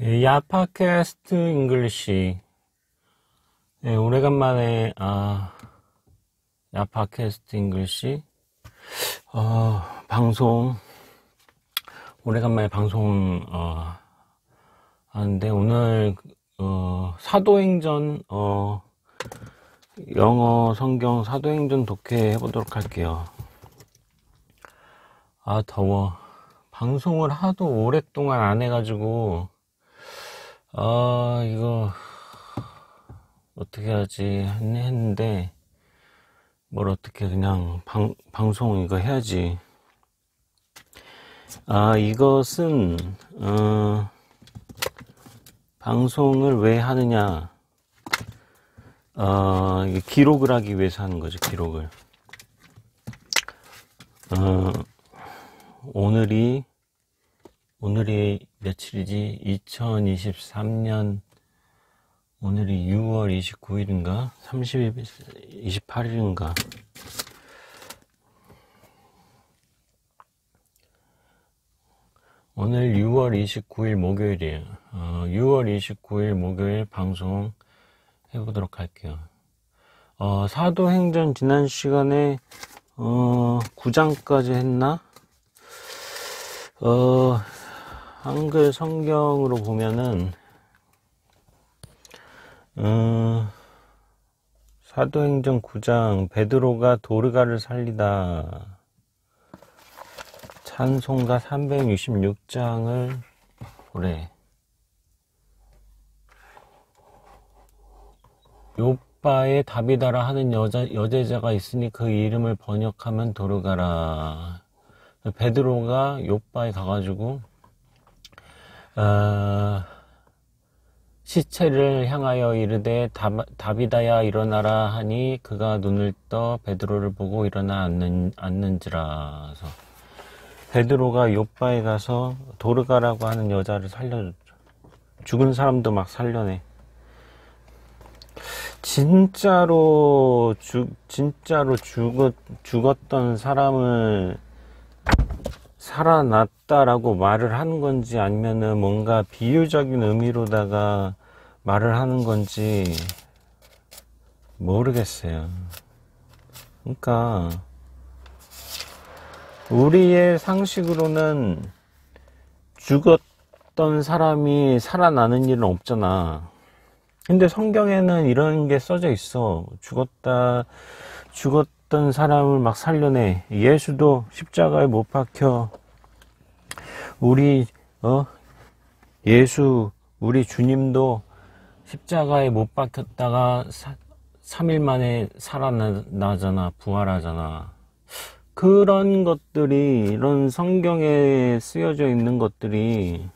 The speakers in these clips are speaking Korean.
야 팟캐스트 잉글리시. 네, 오래간만에 야 팟캐스트 잉글리시 방송 오래간만에 방송 하는데 오늘 사도행전 영어 성경 사도행전 독해 해보도록 할게요. 더워. 방송을 하도 오랫동안 안 해가지고 이거 어떻게 하지 했는데 뭘 어떻게 그냥 방송 이거 해야지. 이것은 방송을 왜 하느냐, 이게 기록을 하기 위해서 하는 거죠. 기록을. 오늘이 며칠이지? 2023년 오늘이 6월 29일인가? 28일인가? 오늘 6월 29일 목요일이에요. 6월 29일 목요일 방송 해보도록 할게요. 사도행전 지난 시간에 9장까지 했나? 한글 성경으로 보면은 사도행전 9장 베드로가 도르가를 살리다, 찬송가 366장을 보래. 요빠에 다비다라 하는 여제자가 있으니 그 이름을 번역하면 도르가라. 베드로가 요빠에 가가지고 시체를 향하여 이르되 다비다야 일어나라 하니 그가 눈을 떠 베드로를 보고 일어나 앉는지라. 그래서 베드로가 요빠에 가서 도르가라고 하는 여자를 살려줬죠. 죽은 사람도 막 살려내. 진짜로 죽었던 사람을 살아났다라고 말을 하는 건지 아니면은 뭔가 비유적인 의미로다가 말을 하는 건지 모르겠어요. 그러니까 우리의 상식으로는 죽었던 사람이 살아나는 일은 없잖아. 근데 성경에는 이런 게 써져 있어. 죽었던 사람을 막 살려내. 예수도 십자가에 못 박혀 우리 주님도 십자가에 못 박혔다가 3일 만에 살아나잖아. 부활하잖아. 그런 것들이, 이런 성경에 쓰여져 있는 것들이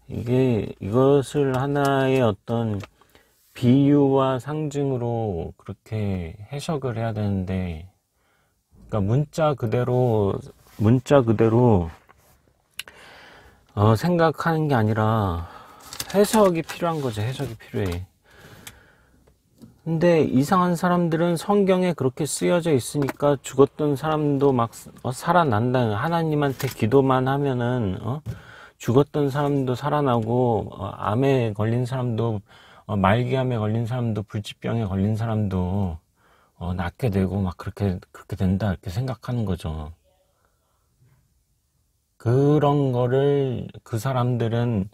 이것을 하나의 어떤 비유와 상징으로 그렇게 해석을 해야 되는데, 그러니까 문자 그대로 생각하는 게 아니라 해석이 필요한 거죠. 해석이 필요해. 근데 이상한 사람들은 성경에 그렇게 쓰여져 있으니까 죽었던 사람도 막 살아난다. 하나님한테 기도만 하면은 죽었던 사람도 살아나고, 암에 걸린 사람도, 말기암에 걸린 사람도, 불치병에 걸린 사람도 낫게 되고 막 그렇게 된다, 이렇게 생각하는 거죠. 그런 거를 그 사람들은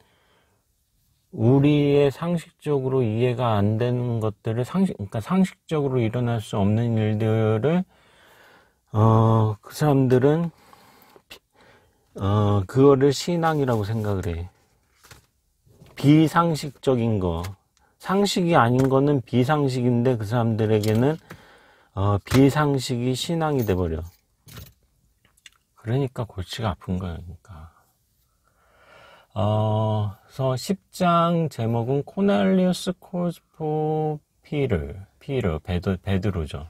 우리의 상식적으로 이해가 안 되는 것들을 그러니까 상식적으로 일어날 수 없는 일들을 그 사람들은 그거를 신앙이라고 생각을 해. 비상식적인 거, 상식이 아닌 거는 비상식인데 그 사람들에게는 비상식이 신앙이 돼버려. 그러니까 골치가 아픈 거야. 그러니까. 그래서 10장 제목은 코넬리우스 콜스 포 베드로죠.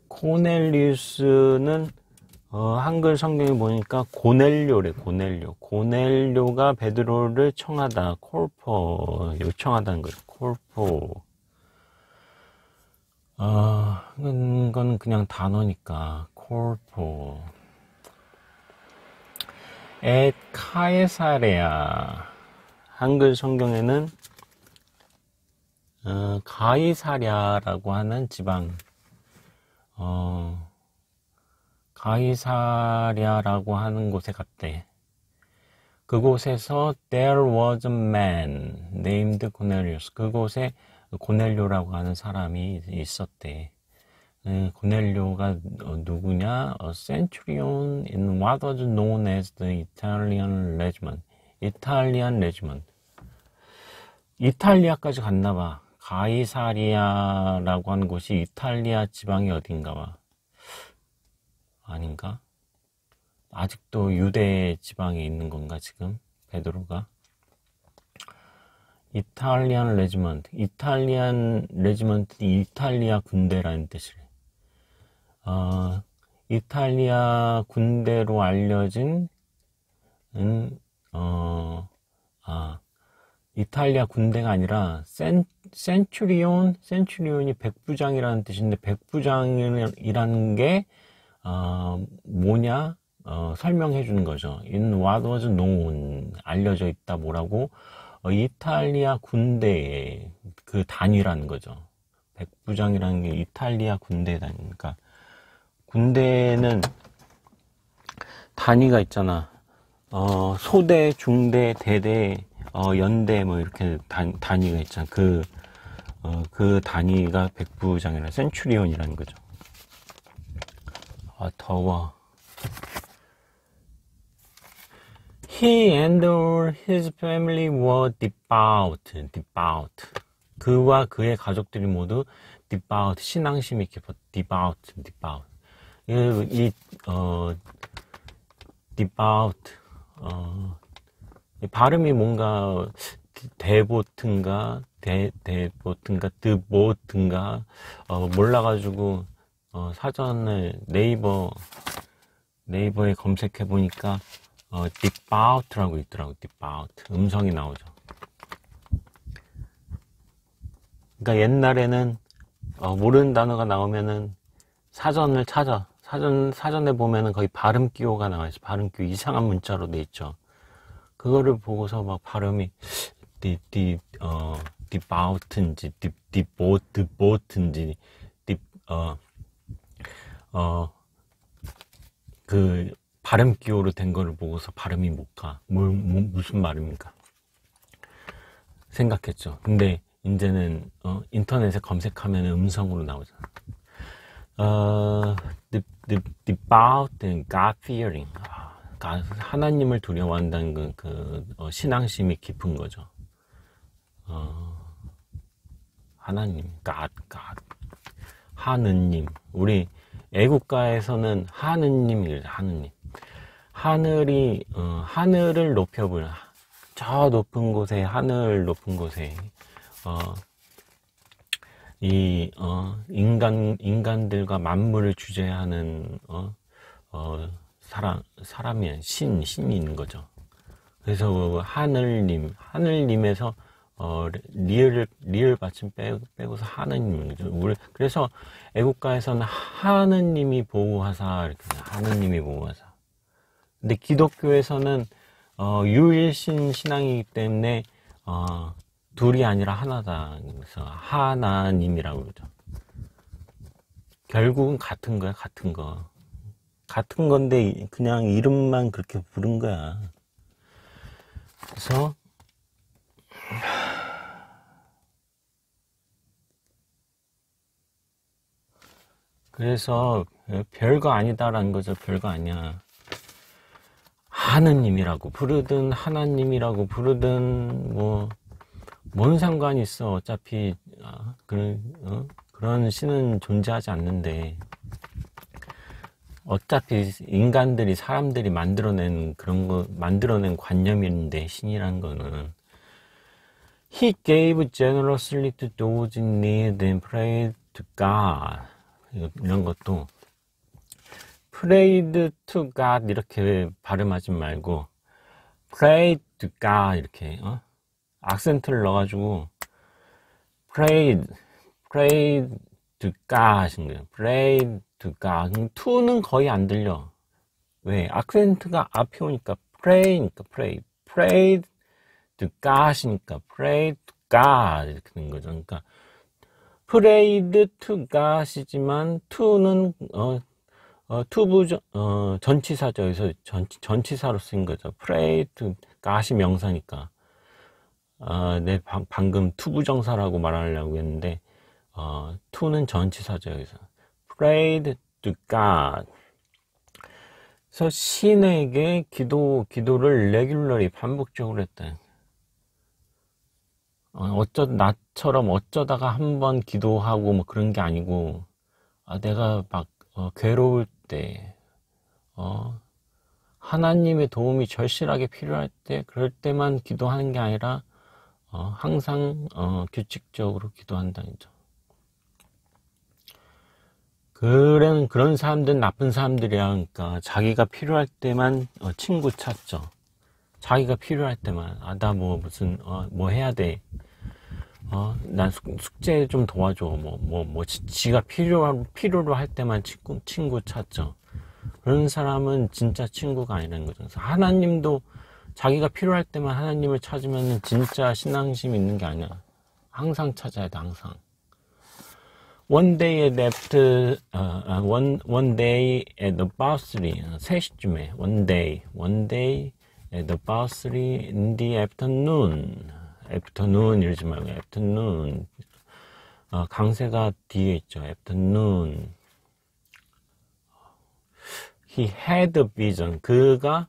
코넬리우스는 한글 성경에 보니까 고넬료래. 고넬료가 베드로를 청하다. 요청하다는 거예요. 콜포. 이건 그냥 단어니까 콜포. 앳 카에사레아 한글 성경에는 가이사랴라고 하는 지방, 가이사랴라고 하는 곳에 갔대. 그곳에서 there was a man named Cornelius. 그곳에 고넬료라고 하는 사람이 있었대. 고넬료가 누구냐? A centurion in what was known as the Italian regiment. 이탈리안 레지먼트. 이탈리아까지 갔나봐. 가이사리아라고 하는 곳이 이탈리아 지방이 어딘가봐. 아닌가? 아직도 유대 지방에 있는 건가 지금? 베드로가? 이탈리안 레지먼트. 이탈리안 레지먼트, 이탈리아 군대라는 뜻이래. 이탈리아 군대로 알려진 이탈리아 군대가 아니라 센츄리온이 백부장이라는 뜻인데, 백부장이라는 게 뭐냐 설명해 주는 거죠. In what was known, 알려져 있다. 뭐라고? 이탈리아 군대의 그 단위라는 거죠. 백부장이라는 게 이탈리아 군대 단위니까. 군대는 단위가 있잖아. 소대, 중대, 대대, 연대, 뭐, 이렇게 단위가 있잖아. 그 단위가 백부장이라, 센츄리온이라는 거죠. 더워. He and all his family were devout. 그와 그의 가족들이 모두 devout, 신앙심이 깊었, devout. devout, 발음이 뭔가 데보튼가 드보튼가 몰라가지고 사전을 네이버에 검색해 보니까 devout라고 있더라고. devout 음성이 나오죠. 그러니까 옛날에는 모르는 단어가 나오면은 사전을 찾아. 사전에 보면은 거의 발음 기호가 나와 있어. 발음 기호 이상한 문자로 돼 있죠. 그거를 보고서 막 발음이 디바우트인지 디보트인지 그 발음 기호로 된 거를 보고서 발음이 못 가. 무슨 말입니까? 생각했죠. 근데 이제는 인터넷에 검색하면 음성으로 나오잖아. devout and God-fearing. 하나님을 두려워한다는 신앙심이 깊은 거죠. 하나님, God. 하느님. 우리 애국가에서는 하느님이래요. 하느님. 하늘을 높여보려. 저 높은 곳에, 하늘 높은 곳에, 인간들과 만물을 주재하는, 사람이, 신이 있는 거죠. 그래서 하늘님에서, 리을 받침 빼고서 하느님인 거죠. 그래서 애국가에서는 하느님이 보호하사, 이렇게, 하느님이 보호하사. 근데 기독교에서는, 유일신 신앙이기 때문에, 둘이 아니라 하나다. 그래서 하나님이라고 그러죠. 결국은 같은 거야, 같은 거. 같은 건데 그냥 이름만 그렇게 부른 거야. 그래서 별거 아니다라는 거죠. 별거 아니야. 하느님이라고 부르든 하나님이라고 부르든 뭔 상관이 있어. 어차피 그런 신은 존재하지 않는데, 어차피 사람들이 만들어낸 관념인데, 신이란 거는. He gave generously to those in need and prayed to God. 이런 것도 prayed to God 이렇게 발음하지 말고 prayed to God 이렇게 악센트를 넣어가지고 prayed to God 하신 거예요. prayed to God. to는 거의 안 들려. 왜? 악센트가 앞에 오니까 pray니까 prayed to God이니까 pray to God 이렇게 된 거죠. 그러니까 prayed to God이지만 to는 투부정 전치사죠. 그래서 전치사로 쓰인 거죠. pray to God이 명사니까. 네, 방금 투부정사라고 말하려고 했는데 to는 전치사죠. 그래서 prayed to God. 그래서 신에게 기도를 레귤러리 반복적으로 했다. 나처럼 어쩌다가 한번 기도하고 뭐 그런 게 아니고, 내가 막 괴로울 때, 하나님의 도움이 절실하게 필요할 때, 그럴 때만 기도하는 게 아니라 항상 규칙적으로 기도한다는 거죠. 그런 사람들은 나쁜 사람들이야. 그러니까 자기가 필요할 때만 친구 찾죠. 자기가 필요할 때만 나 뭐 무슨 뭐 해야 돼. 난 숙제 좀 도와줘. 지가 필요로 할 때만 친구 찾죠. 그런 사람은 진짜 친구가 아니라는 거죠. 그래서 하나님도 자기가 필요할 때만 하나님을 찾으면 진짜 신앙심이 있는 게 아니야. 항상 찾아야 돼, 항상. One day at one day at about 3시쯤에 one day at about 3 in the afternoon 이러지 말고 afternoon 강세가 뒤에 있죠. afternoon he had a vision 그가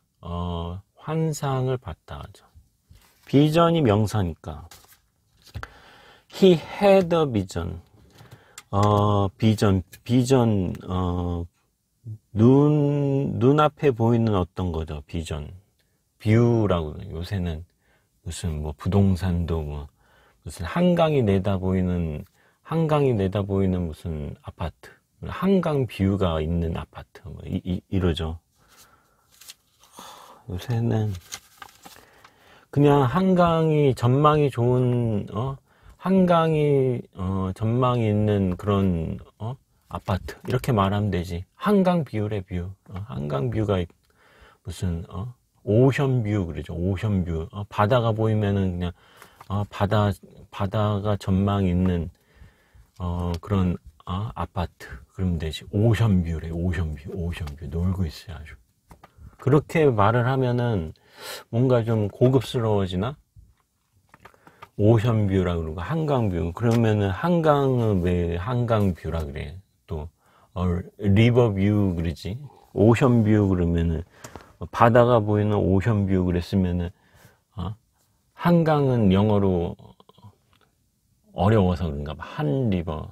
환상을 봤다 하죠. 비전이 명사니까 he had a vision 비전, 눈앞에 보이는 어떤 거죠, 비전. 뷰라고, 요새는 무슨 뭐 부동산도 무슨 한강이 내다보이는 무슨 아파트. 한강 뷰가 있는 아파트. 이러죠. 요새는 그냥 한강이 전망이 좋은, 한강이 전망이 있는 그런 아파트 이렇게 말하면 되지. 한강 뷰래 뷰. 한강 뷰가 무슨 오션 뷰 그러죠. 오션 뷰. 바다가 보이면은 그냥 바다가 전망이 있는 그런 아파트 그러면 되지. 오션 뷰래. 오션 뷰 놀고 있어요 아주. 그렇게 말을 하면은 뭔가 좀 고급스러워지나? 오션뷰라 그러고 한강뷰 그러면은 한강은 왜 한강뷰라 그래. 또 리버뷰 그러지. 오션뷰 그러면은 바다가 보이는 오션뷰 그랬으면은 한강은 영어로 어려워서 그런가 봐. 한리버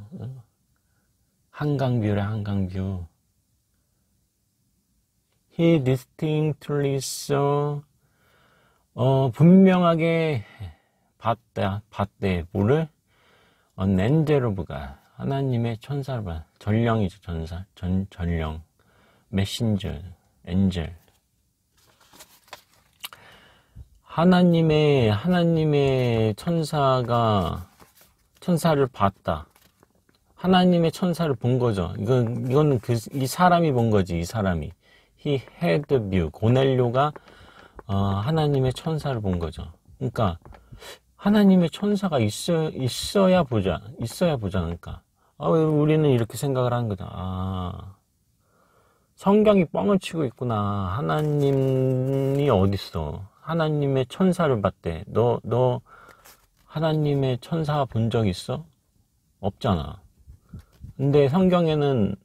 한강뷰라 한강뷰. He distinctly saw 분명하게 봤대. 뭐를? 엔젤오브가 하나님의 천사를 봐. 전령이죠, 전령. 메신저, 엔젤. 하나님의 천사를 봤다. 하나님의 천사를 본 거죠. 이거는 이 사람이 본 거지, 이 사람이. He had view. 고넬료가 하나님의 천사를 본 거죠. 그러니까 하나님의 천사가 있어야 보자. 그러니까. 우리는 이렇게 생각을 하는 거다. 성경이 뻥을 치고 있구나. 하나님이 어딨어. 하나님의 천사를 봤대. 너 하나님의 천사 본 적 있어? 없잖아. 근데 성경에는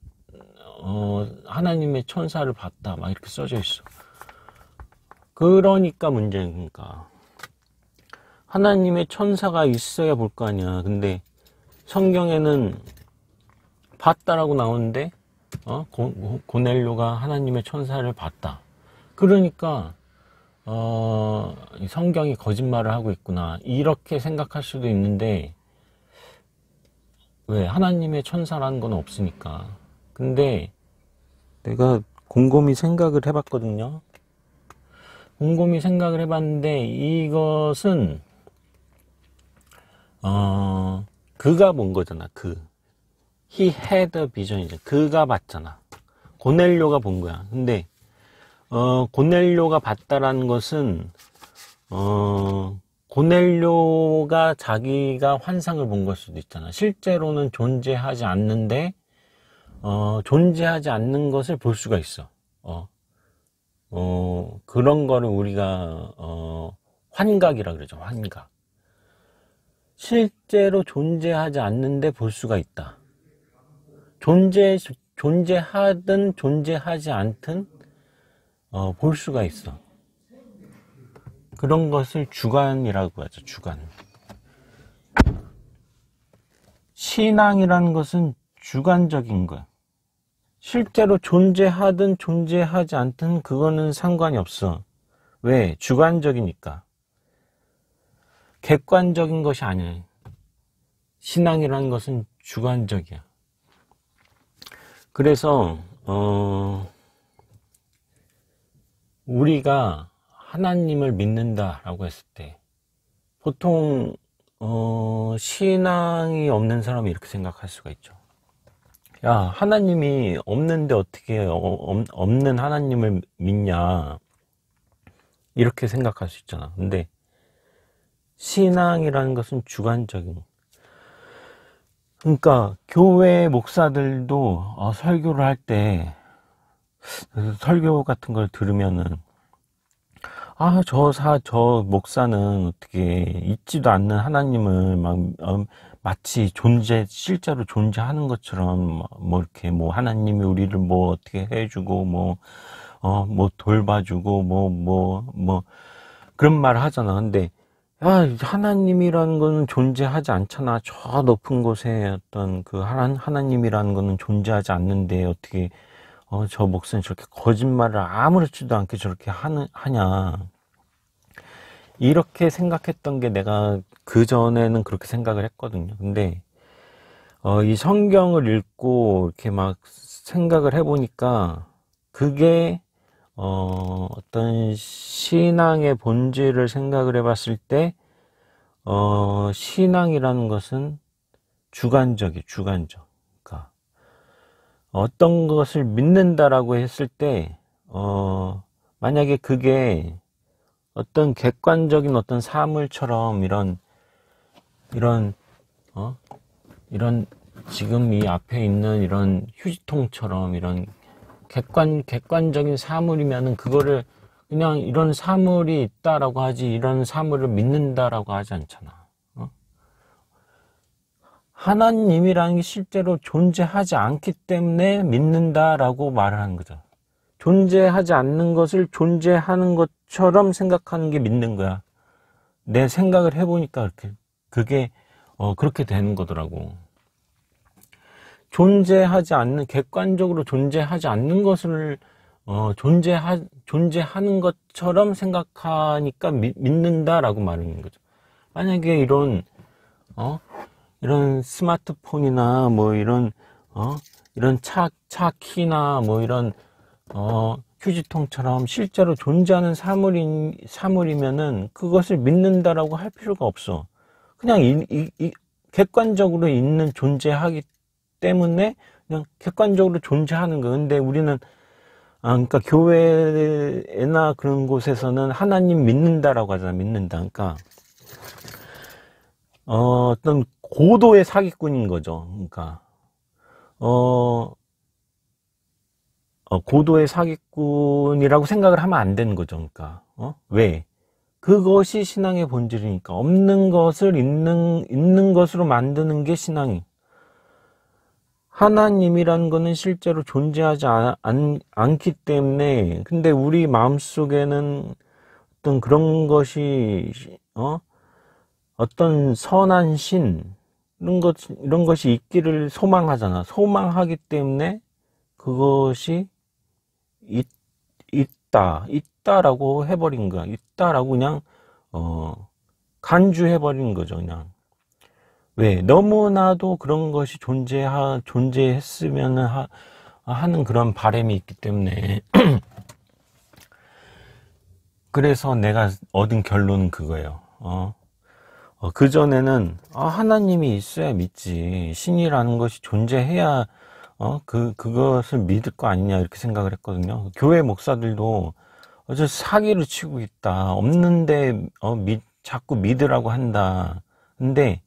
하나님의 천사를 봤다. 막 이렇게 써져 있어. 그러니까 문제니까. 하나님의 천사가 있어야 볼 거 아니야. 근데 성경에는 봤다라고 나오는데 고넬료가 하나님의 천사를 봤다. 그러니까 성경이 거짓말을 하고 있구나. 이렇게 생각할 수도 있는데 왜? 하나님의 천사라는 건 없으니까. 근데 내가 곰곰이 생각을 해봤거든요. 곰곰이 생각을 해봤는데 이것은 그가 본 거잖아. He had a vision이죠. 그가 봤잖아. 고넬료가 본 거야. 근데 고넬료가 봤다라는 것은 보넬료가 자기가 환상을 본 걸 수도 있잖아. 실제로는 존재하지 않는데, 존재하지 않는 것을 볼 수가 있어. 그런 거를 우리가, 환각이라 그러죠. 환각. 실제로 존재하지 않는데 볼 수가 있다. 존재하든 존재하지 않든, 볼 수가 있어. 그런 것을 주관이라고 하죠. 주관. 신앙이라는 것은 주관적인 거야. 실제로 존재하든 존재하지 않든 그거는 상관이 없어. 왜? 주관적이니까. 객관적인 것이 아니야. 신앙이라는 것은 주관적이야. 그래서 우리가 하나님을 믿는다라고 했을 때 보통 신앙이 없는 사람이 이렇게 생각할 수가 있죠. 야, 하나님이 없는데 어떻게 없는 하나님을 믿냐, 이렇게 생각할 수 있잖아. 근데 신앙이라는 것은 주관적인. 그러니까 교회 목사들도 설교를 할 때 설교 같은 걸 들으면은 저 목사는 어떻게 있지도 않는 하나님을 마치 실제로 존재하는 것처럼 뭐 이렇게 뭐 하나님이 우리를 뭐 어떻게 해주고 뭐 돌봐주고 뭐 그런 말을 하잖아. 근데 하나님이라는 거는 존재하지 않잖아. 저 높은 곳에 어떤 그 하나님이라는 거는 존재하지 않는데 어떻게 저 목사는 저렇게 거짓말을 아무렇지도 않게 저렇게 하냐. 이렇게 생각했던 게 내가 그전에는 그렇게 생각을 했거든요. 근데 이 성경을 읽고 이렇게 막 생각을 해보니까 그게 어떤 신앙의 본질을 생각을 해봤을 때 신앙이라는 것은 주관적. 그러니까 어떤 것을 믿는다라고 했을 때 만약에 그게 어떤 객관적인 어떤 사물처럼 이런 지금 이 앞에 있는 이런 휴지통처럼 이런 객관적인 사물이면은 그거를 그냥 이런 사물이 있다라고 하지, 이런 사물을 믿는다라고 하지 않잖아. 하나님이라는 게 실제로 존재하지 않기 때문에 믿는다라고 말을 하는 거죠. 존재하지 않는 것을 존재하는 것처럼 생각하는 게 믿는 거야. 내 생각을 해보니까 그게 그렇게 되는 거더라고. 객관적으로 존재하지 않는 것을 존재하는 것처럼 생각하니까 믿는다라고 말하는 거죠. 만약에 이런 스마트폰이나 뭐 이런 차 키나 뭐 이런 휴지통처럼 실제로 존재하는 사물이면은 그것을 믿는다라고 할 필요가 없어. 그냥 객관적으로 있는 존재하기 때문에 그냥 객관적으로 존재하는 거. 근데 우리는 그러니까 교회나 그런 곳에서는 하나님 믿는다라고 하잖아. 믿는다. 그러니까 어떤 고도의 사기꾼인 거죠. 그러니까 고도의 사기꾼이라고 생각을 하면 안 되는 거죠. 그러니까 왜? 그것이 신앙의 본질이니까. 없는 것을 있는 것으로 만드는 게 신앙이. 하나님이라는 거는 실제로 존재하지 않기 때문에, 근데 우리 마음속에는 어떤 그런 것이 어떤 선한 신 이런 것이 있기를 소망하잖아. 소망하기 때문에 그것이 있다라고 해버린 거야. 있다라고 그냥 간주해버린 거죠. 그냥. 왜? 너무나도 그런 것이 존재했으면 하는 그런 바람이 있기 때문에. 그래서 내가 얻은 결론은 그거예요. 그전에는 하나님이 있어야 믿지, 신이라는 것이 존재해야 그것을 믿을 거 아니냐, 이렇게 생각을 했거든요. 교회 목사들도 사기를 치고 있다, 없는데 자꾸 믿으라고 한다. 근데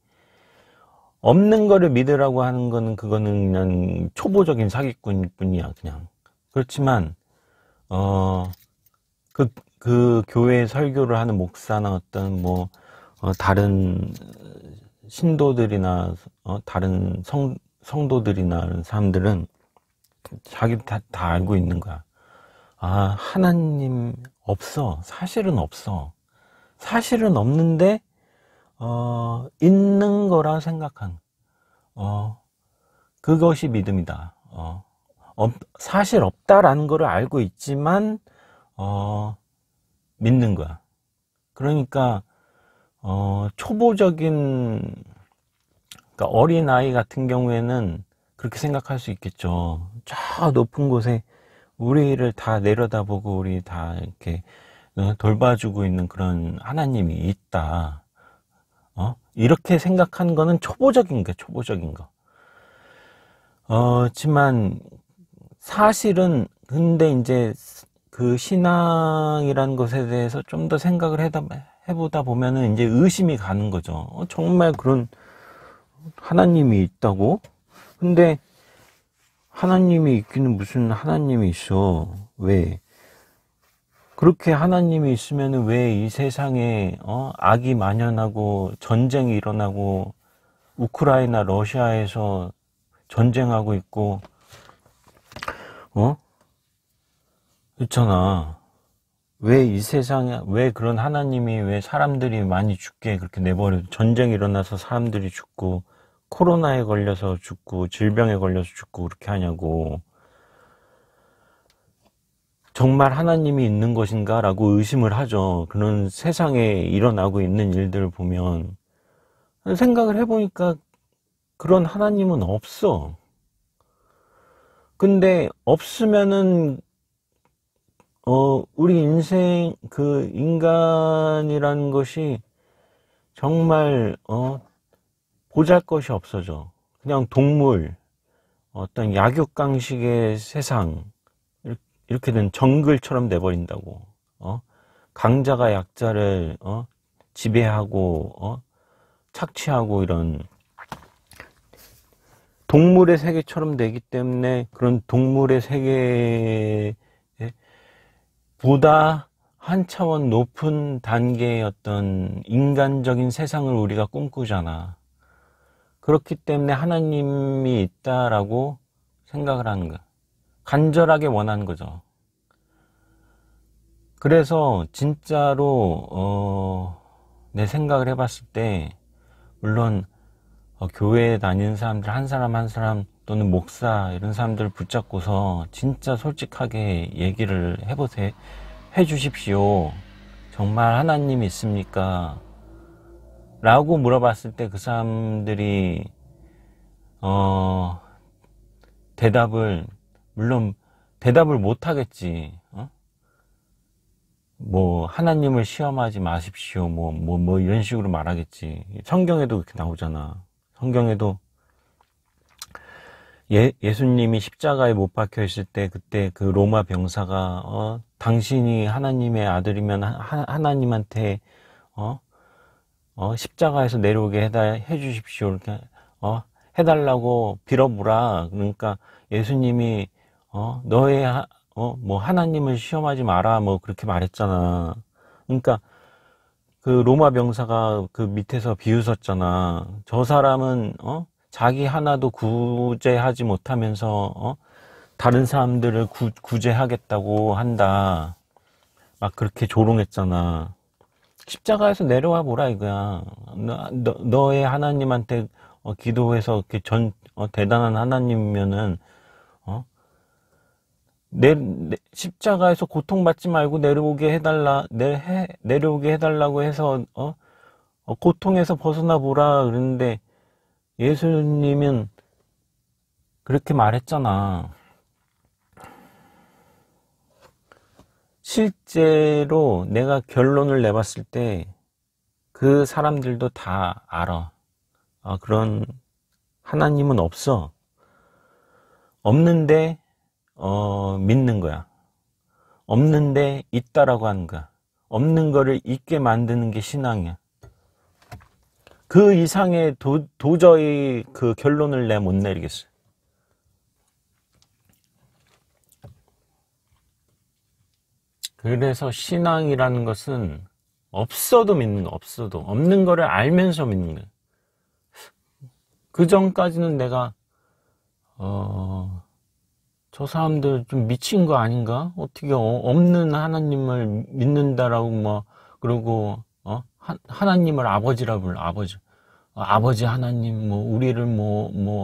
없는 거를 믿으라고 하는 거는 그거는 그냥 초보적인 사기꾼뿐이야, 그냥. 그렇지만 그 교회 설교를 하는 목사나 어떤 다른 신도들이나 다른 성도들이나 사람들은 자기 다 알고 있는 거야. 아, 하나님 없어. 사실은 없어. 사실은 없는데 있는 거라 생각한 그것이 믿음이다. 사실 없다라는 거를 알고 있지만 믿는 거야. 그러니까 초보적인, 그러니까 어린아이 같은 경우에는 그렇게 생각할 수 있겠죠. 저 높은 곳에 우리를 다 내려다보고 우리 다 이렇게 돌봐주고 있는 그런 하나님이 있다. 이렇게 생각하는 거는 초보적인 거, 초보적인 거. 지만 사실은 근데 이제 그 신앙이라는 것에 대해서 좀 더 생각을 해보다 보면은 이제 의심이 가는 거죠. 정말 그런 하나님이 있다고? 근데 하나님이 있기는 무슨 하나님이 있어? 왜? 그렇게 하나님이 있으면 왜 이 세상에 악이 만연하고 전쟁이 일어나고 우크라이나 러시아에서 전쟁하고 있고 그렇잖아. 왜 이 세상에 왜 그런 하나님이 왜 사람들이 많이 죽게 그렇게 내버려, 전쟁이 일어나서 사람들이 죽고 코로나에 걸려서 죽고 질병에 걸려서 죽고 그렇게 하냐고. 정말 하나님이 있는 것인가 라고 의심을 하죠. 그런 세상에 일어나고 있는 일들을 보면. 생각을 해보니까 그런 하나님은 없어. 근데 없으면은 우리 인생, 그 인간이라는 것이 정말 보잘것이 없어져. 그냥 동물, 어떤 약육강식의 세상, 이렇게 된 정글처럼 돼버린다고. 강자가 약자를 지배하고 착취하고 이런 동물의 세계처럼 되기 때문에 그런 동물의 세계 보다 한 차원 높은 단계의 어떤 인간적인 세상을 우리가 꿈꾸잖아. 그렇기 때문에 하나님이 있다라고 생각을 하는 거야. 간절하게 원하는 거죠. 그래서 진짜로 내 생각을 해봤을 때, 물론 교회에 다니는 사람들 한 사람 한 사람 또는 목사 이런 사람들을 붙잡고서 진짜 솔직하게 얘기를 해주십시오. 정말 하나님 있습니까? 라고 물어봤을 때 그 사람들이 물론 대답을 못 하겠지. 하나님을 시험하지 마십시오. 이런 식으로 말하겠지. 성경에도 그렇게 나오잖아. 성경에도 예수님이 십자가에 못 박혀 있을 때 그때 그 로마 병사가 당신이 하나님의 아들이면 하나님한테 십자가에서 내려오게 해 주십시오. 이렇게 해달라고 빌어보라. 그러니까 예수님이 하나님을 시험하지 마라 그렇게 말했잖아. 그러니까 그 로마 병사가 그 밑에서 비웃었잖아. 저 사람은 자기 하나도 구제하지 못하면서 다른 사람들을 구제하겠다고 한다. 막 그렇게 조롱했잖아. 십자가에서 내려와 보라 이거야. 너의 하나님한테 기도해서 이렇게 대단한 하나님이면은 십자가에서 고통받지 말고 내려오게 해달라고 해서 고통에서 벗어나 보라 그랬는데 예수님은 그렇게 말했잖아. 실제로 내가 결론을 내봤을 때 그 사람들도 다 알아. 그런 하나님은 없어. 없는데 믿는 거야. 없는데 있다라고 하는 거야. 없는 거를 있게 만드는 게 신앙이야. 그 이상의 도저히 그 결론을 내가 못 내리겠어요. 그래서 신앙이라는 것은 없어도 믿는 거, 없어도. 없는 거를 알면서 믿는 거예요. 그 전까지는 내가, 저 사람들 좀 미친 거 아닌가? 어떻게 없는 하나님을 믿는다라고 뭐, 그러고, 하나님을 아버지라 불러, 아버지. 아버지 하나님, 뭐, 우리를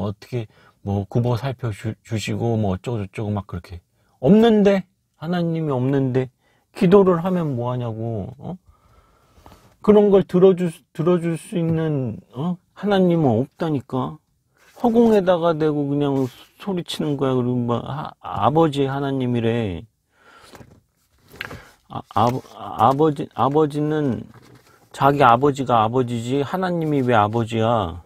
어떻게, 굽어 살펴주시고, 뭐, 어쩌고저쩌고 막 그렇게. 없는데? 하나님이 없는데? 기도를 하면 뭐 하냐고, 그런 걸 들어줄 수 있는, 하나님은 없다니까. 허공에다가 대고 그냥 소리치는 거야. 그리고 막, 아버지 하나님이래. 아버지는 자기 아버지가 아버지지, 하나님이 왜 아버지야?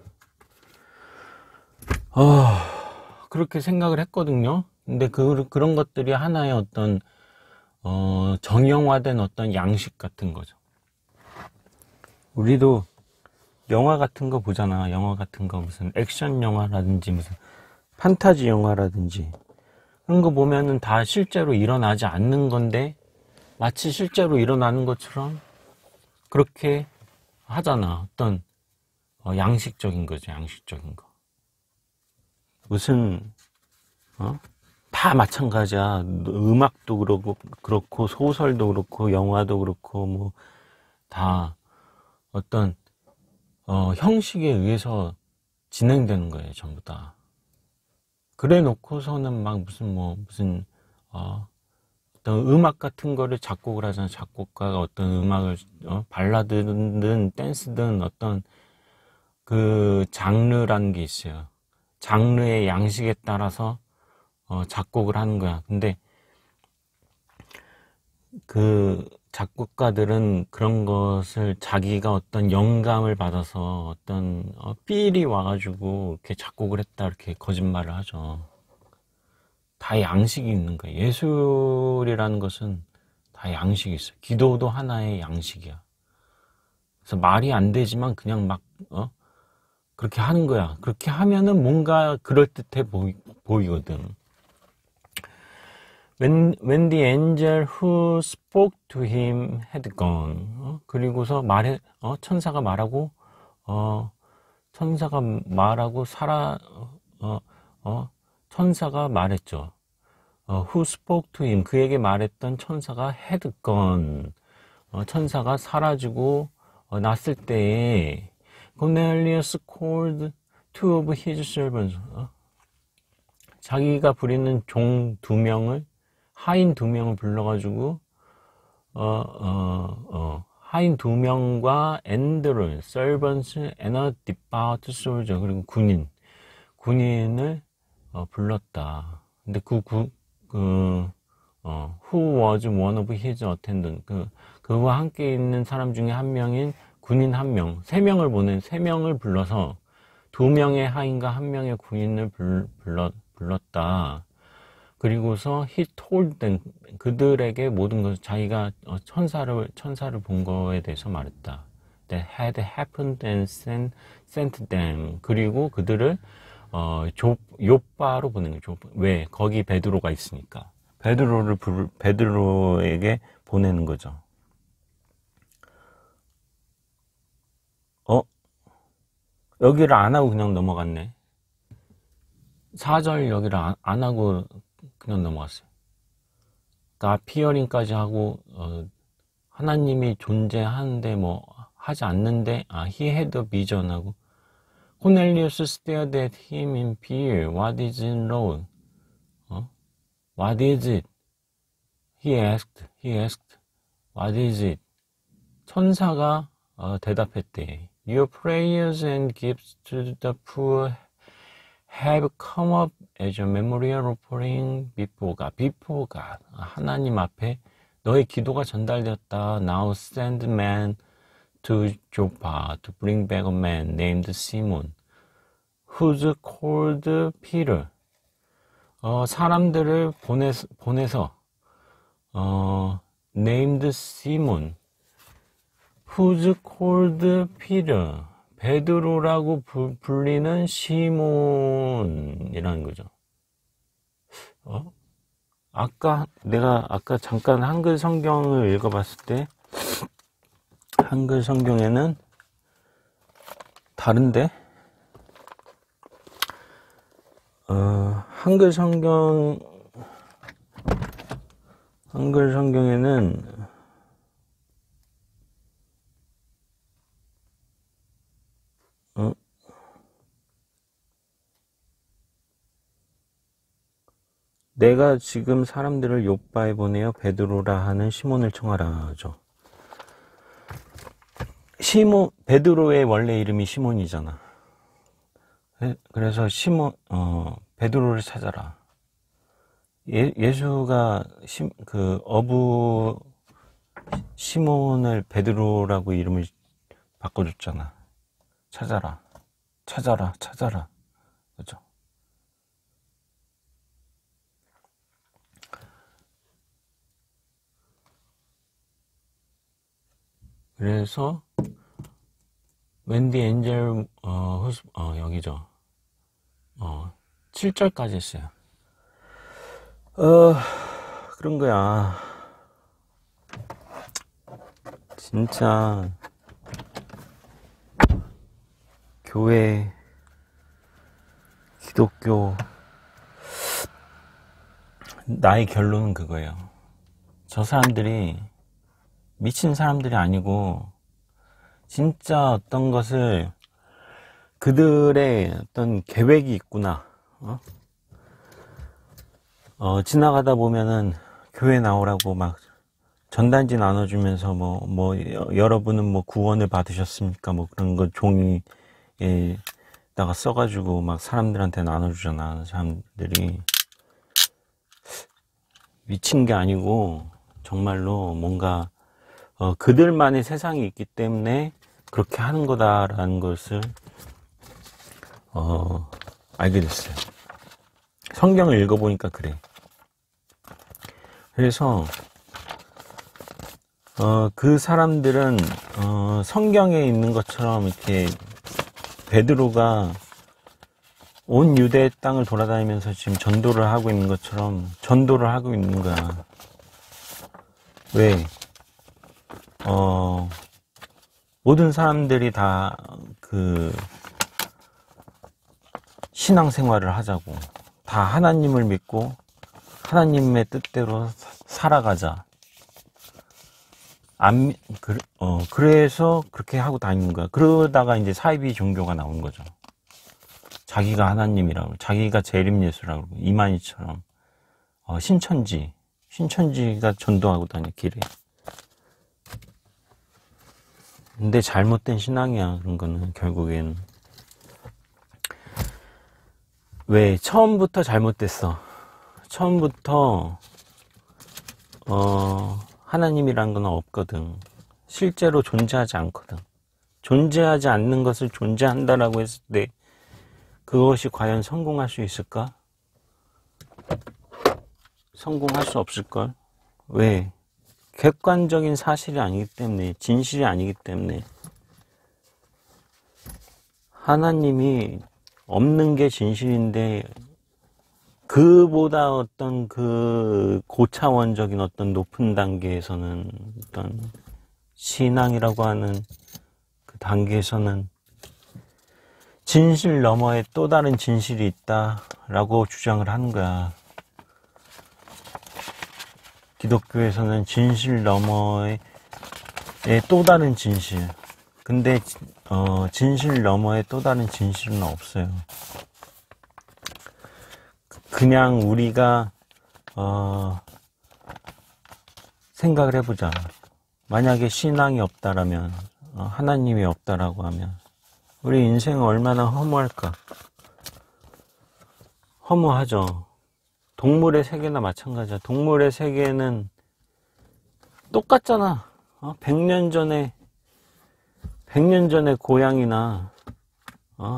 그렇게 생각을 했거든요. 근데 그런 것들이 하나의 어떤, 정형화된 어떤 양식 같은 거죠. 우리도 영화 같은 거 보잖아. 영화 같은 거 무슨 액션 영화라든지 무슨 판타지 영화라든지 그런 거 보면은 다 실제로 일어나지 않는 건데 마치 실제로 일어나는 것처럼 그렇게 하잖아. 어떤 양식적인 거죠. 양식적인 거. 무슨 다 마찬가지야. 음악도 그렇고 소설도 그렇고 영화도 그렇고 뭐 다 어떤 형식에 의해서 진행되는 거예요, 전부 다. 그래 놓고서는 막 무슨 어떤 음악 같은 거를 작곡을 하잖아. 작곡가가 어떤 음악을 발라드든 댄스든 어떤 그 장르라는 게 있어요. 장르의 양식에 따라서 작곡을 하는 거야. 근데 그 작곡가들은 그런 것을 자기가 어떤 영감을 받아서 어떤 필이 와가지고 이렇게 작곡을 했다 이렇게 거짓말을 하죠. 다 양식이 있는 거예요. 예술이라는 것은 다 양식이 있어요. 기도도 하나의 양식이야. 그래서 말이 안 되지만 그냥 막 그렇게 하는 거야. 그렇게 하면은 뭔가 그럴듯해 보이거든. When the angel who spoke to him had gone. 그리고서 천사가 말하고, 천사가 말했죠. who spoke to him. 그에게 말했던 천사가 had gone. 천사가 사라지고, 났을 때에, Cornelius called two of his servants. 자기가 부리는 종 2명을 하인 2명을 불러가지고 하인 2명과 앤드를 servants and a devout soldier 그리고 군인을 불렀다. 근데 who was one of his attendant 그와 함께 있는 사람 중에 한 명인 군인 1명, 3명을 불러서 2명의 하인과 1명의 군인을 불렀다. 그리고서 he told them 그들에게 모든 것을 자기가 천사를 본 거에 대해서 말했다. That had happened and sent them. 그리고 그들을 요빠로 보내는 거죠. 왜? 거기 베드로가 있으니까. 베드로에게 보내는 거죠. 여기를 안 하고 그냥 넘어갔네. 4절 여기를 안 하고 그냥 넘어갔어요. 그러니까 피어링까지 하고 하나님이 존재하는데 뭐 하지 않는데 he had a vision 하고 Cornelius stared at him in fear. What is it, Lord? What is it? He asked. What is it? 천사가 대답했대. Your prayers and gifts to the poor have come up as a memorial offering before God. 하나님 앞에 너의 기도가 전달되었다. Now send men to Joppa to bring back a man named Simon, who's called Peter. 사람들을 보내서 named Simon, who's called Peter. 베드로라고 불리는 시몬이라는 거죠. 내가 아까 잠깐 한글 성경을 읽어봤을 때 한글 성경에는 다른데 한글 성경에는 내가 지금 사람들을 욥바에 보내어 베드로라 하는 시몬을 청하라 하죠. 베드로의 원래 이름이 시몬이잖아. 그래서 베드로를 찾아라. 예수가 어부 시몬을 베드로라고 이름을 바꿔줬잖아. 찾아라. 그죠? 그래서 웬디 엔젤 여기죠. 7절까지 했어요. 그런 거야. 진짜 교회, 기독교, 나의 결론은 그거예요. 저 사람들이 미친 사람들이 아니고 진짜 어떤 것을 그들의 어떤 계획이 있구나. 지나가다 보면은 교회 나오라고 막 전단지 나눠주면서 여러분은 뭐 구원을 받으셨습니까? 뭐 그런 거 종이에다가 써가지고 막 사람들한테 나눠주잖아. 사람들이 미친 게 아니고 정말로 뭔가 그들만의 세상이 있기 때문에 그렇게 하는 거다라는 것을 알게 됐어요. 성경을 읽어보니까 그래. 그래서 그 사람들은 성경에 있는 것처럼 이렇게 베드로가 온 유대 땅을 돌아다니면서 지금 전도를 하고 있는 것처럼 전도를 하고 있는 거야. 왜? 모든 사람들이 다 신앙생활을 하자고. 다 하나님을 믿고 하나님의 뜻대로 살아가자. 그래서 그렇게 하고 다니는 거야. 그러다가 이제 사이비 종교가 나온 거죠. 자기가 하나님이라고, 자기가 재림예수라고, 이만희처럼 신천지가 전도하고 다녀 길에. 근데 잘못된 신앙이야. 그런 거는 결국엔. 왜? 처음부터 잘못됐어. 처음부터 하나님이란 건 없거든. 실제로 존재하지 않거든. 존재하지 않는 것을 존재한다라고 했을 때 그것이 과연 성공할 수 있을까? 성공할 수 없을걸? 왜? 객관적인 사실이 아니기 때문에, 진실이 아니기 때문에. 하나님이 없는 게 진실인데 그보다 어떤 고차원적인 어떤 높은 단계에서는 어떤 신앙이라고 하는 그 단계에서는 진실 너머에 또 다른 진실이 있다라고 주장을 하는 거야. 기독교에서는 진실 너머에 또 다른 진실. 근데 진실 너머에 또 다른 진실은 없어요. 그냥 우리가 생각을 해보자. 만약에 신앙이 없다라면, 하나님이 없다라고 하면 우리 인생은 얼마나 허무할까? 허무하죠. 동물의 세계나 마찬가지야. 동물의 세계는 똑같잖아. 100년 전에 고양이나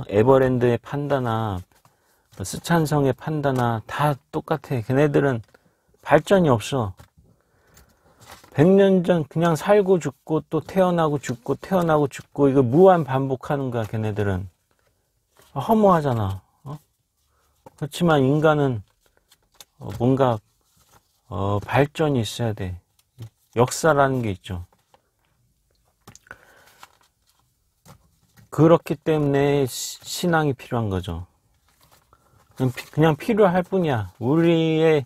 에버랜드의 판다나 스촨성의 판다나 다 똑같아. 걔네들은 발전이 없어. 100년 전 그냥 살고 죽고 또 태어나고 죽고 태어나고 죽고 이거 무한 반복하는 거야. 걔네들은 허무하잖아. 그렇지만 인간은 뭔가 발전이 있어야 돼. 역사라는 게 있죠. 그렇기 때문에 신앙이 필요한 거죠. 그냥 필요할 뿐이야. 우리의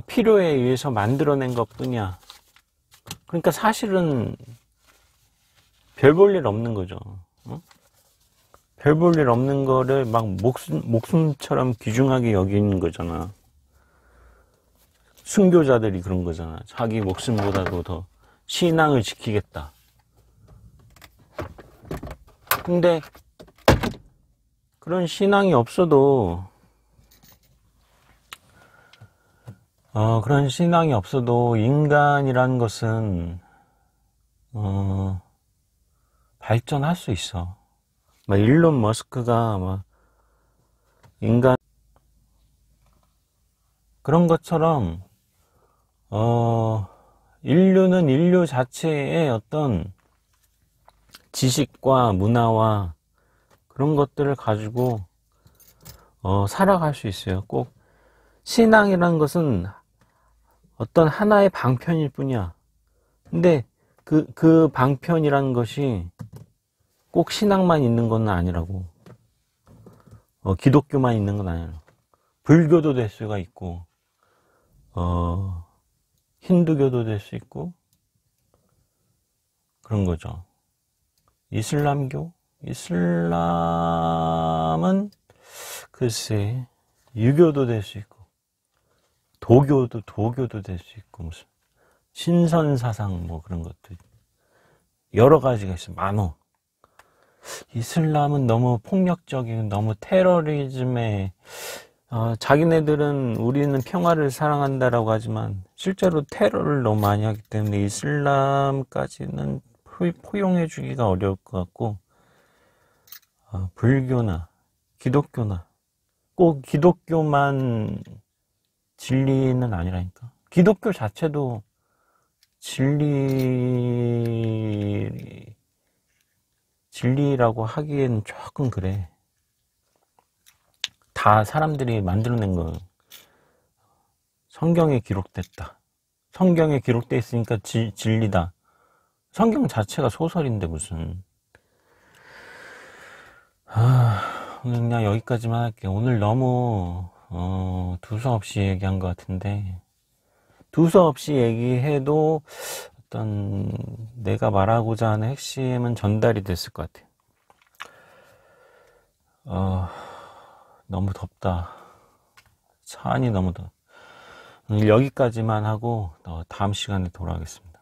필요에 의해서 만들어낸 것 뿐이야. 그러니까 사실은 별 볼 일 없는 거죠. 별 볼 일 없는 거를 막 목숨처럼 귀중하게 여기는 거잖아. 순교자들이 그런 거잖아. 자기 목숨보다도 더 신앙을 지키겠다. 근데 그런 신앙이 없어도 인간이라는 것은 발전할 수 있어. 막 일론 머스크가 막 인간 그런 것처럼 인류는 인류 자체의 어떤 지식과 문화와 그런 것들을 가지고 살아갈 수 있어요. 꼭 신앙이라는 것은 어떤 하나의 방편일 뿐이야. 근데 그 방편이라는 것이 꼭 신앙만 있는 건 아니라고. 기독교만 있는 건 아니라고. 불교도 될 수가 있고 힌두교도 될 수 있고 그런 거죠. 이슬람은 글쎄 유교도 될 수 있고 도교도 될 수 있고 무슨 신선사상 뭐 그런 것들 여러 가지가 있어. 많어. 이슬람은 너무 폭력적이고 너무 테러리즘에 자기네들은 우리는 평화를 사랑한다라고 하지만 실제로 테러를 너무 많이 하기 때문에 이슬람까지는 포용해 주기가 어려울 것 같고 불교나 기독교나 꼭 기독교만 진리는 아니라니까. 기독교 자체도 진리라고 하기에는 조금 그래. 다 사람들이 만들어낸 거. 성경에 기록됐다. 성경에 기록돼 있으니까 진리다. 성경 자체가 소설인데 무슨. 오늘 그냥 여기까지만 할게요. 오늘 너무 두서없이 얘기한 것 같은데 두서없이 얘기해도 어떤 내가 말하고자 하는 핵심은 전달이 됐을 것 같아요. 너무 덥다. 산이 너무 더워. 오늘 여기까지만 하고 다음 시간에 돌아오겠습니다.